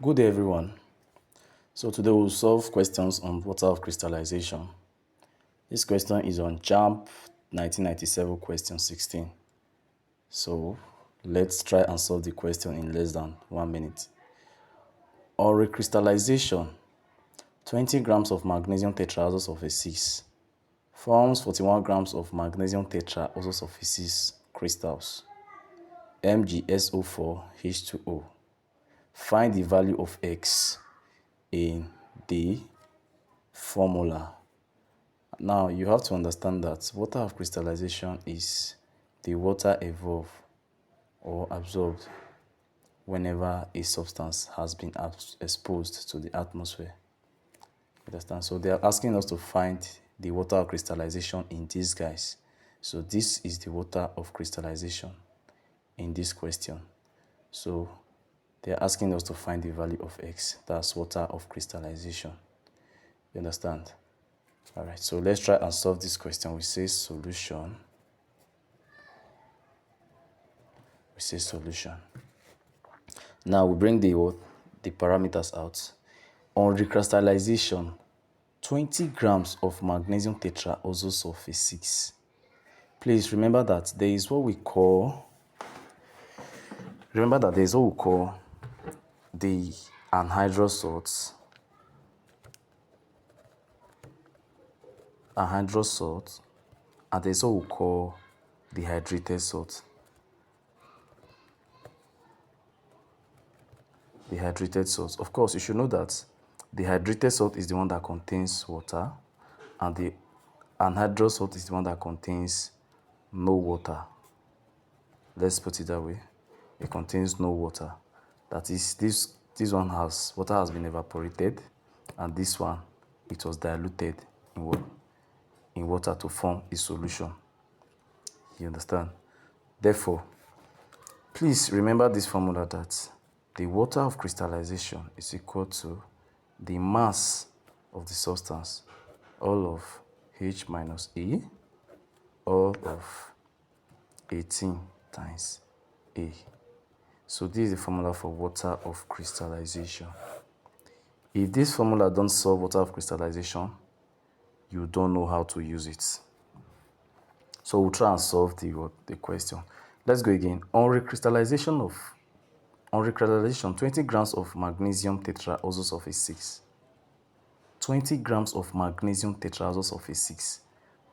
Good day, everyone. So today we'll solve questions on water of crystallization. This question is on JAMB 1997 question 16. So let's try and solve the question in less than 1 minute. On recrystallization, 20 grams of magnesium tetraoxosulfate 6 forms 41 grams of magnesium tetraoxosulfate 6 crystals, MgSO4H2O. Find the value of X in the formula. Now you have to understand that water of crystallization is the water evolved or absorbed whenever a substance has been exposed to the atmosphere. Understand? So they are asking us to find the water of crystallization in these guys. So this is the water of crystallization in this question. So they are asking us to find the value of X. That's water of crystallization. You understand? All right, so let's try and solve this question. We say solution. Now we bring the parameters out. On recrystallization, 20 grams of magnesium tetraoxosulfate 6. Please remember that there is what we call the anhydrous salts. And there's what we call the hydrated salt. The hydrated salt. Of course, you should know that the hydrated salt is the one that contains water, and the anhydrous salt is the one that contains no water. Let's put it that way. It contains no water. That is, this one has water has been evaporated, and this one, it was diluted in water to form a solution. You understand? Therefore, please remember this formula that the water of crystallization is equal to the mass of the substance, all of H minus A, all of 18 times A. So this is the formula for water of crystallization. If this formula don't solve water of crystallization, you don't know how to use it. So we'll try and solve the question. Let's go again. On recrystallization, 20 grams of magnesium tetraoxosulfate 6. 20 grams of magnesium tetraoxosulfate 6.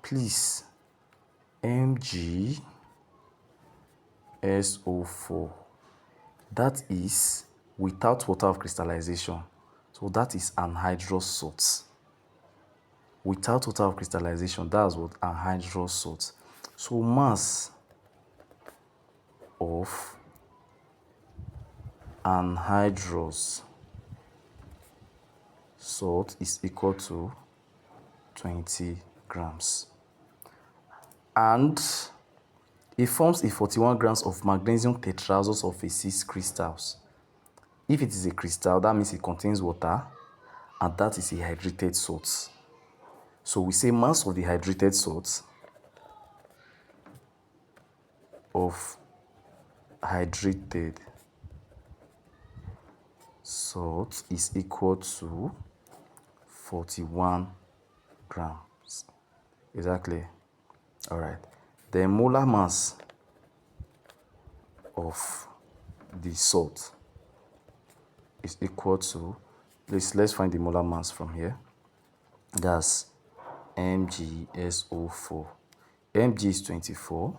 Please, MgSO4. That is without water of crystallization. So that is anhydrous salt. Without water of crystallization, that's what anhydrous salt. So mass of anhydrous salt is equal to 20 grams. And it forms a 41 grams of magnesium tetraoxosulfate 6 crystals. If it is a crystal, that means it contains water, and that is a hydrated salt. So we say mass of the hydrated salt is equal to 41 grams. Exactly. All right. The molar mass of the salt is equal to, let's find the molar mass from here. That's MgSO4. Mg is 24.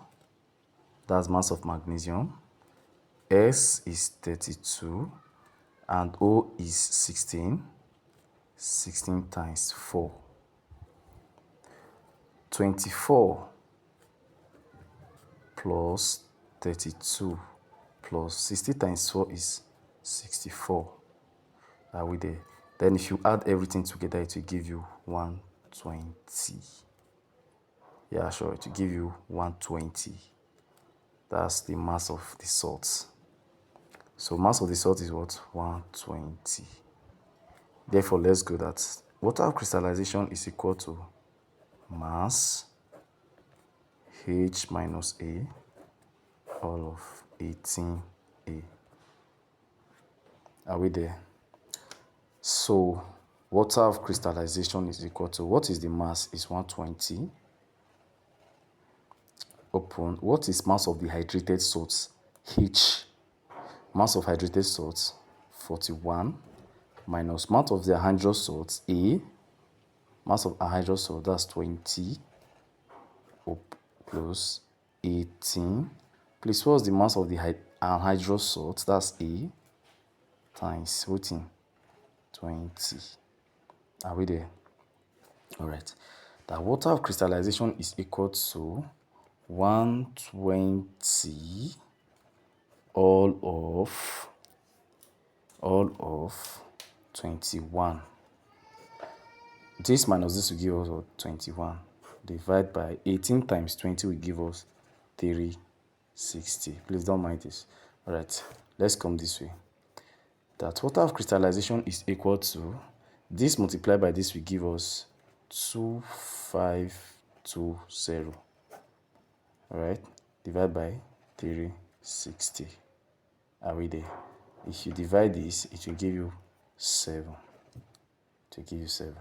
That's mass of magnesium. S is 32. And O is 16. 16 times 4. 24 plus 32 plus 60 times 4 is 64. Are we there? Then if you add everything together, it will give you 120. Yeah, sure, it will give you 120. That's the mass of the salt. So mass of the salt is what? 120. Therefore, let's go that water of crystallization is equal to mass H minus A, all of 18A. Are we there? So water of crystallization is equal to, what is the mass? Is 120. Open. What is mass of the hydrated salts? H. Mass of hydrated salts 41 minus mass of the anhydrous salts A. Mass of anhydrous salt, that's 20 plus 18. Please, what's the mass of the anhydrous salt? That's A times waiting 20. Are we there? All right. The water of crystallization is equal to 120 all of 21. This minus this will give us 21. Divide by 18 times 20 will give us 360. Please don't mind this. All right, let's come this way. That water of crystallization is equal to, this multiplied by this will give us 2520. All right, divide by 360. Are we there? If you divide this, it will give you 7. To give you 7.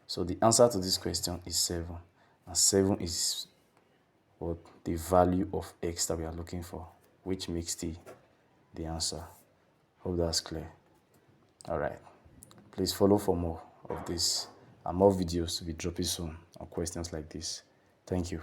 So the answer to this question is 7. And 7 is what the value of x that we are looking for, which makes the answer. Hope that's clear. All right. Please follow for more of this and more videos to be dropping soon on questions like this. Thank you.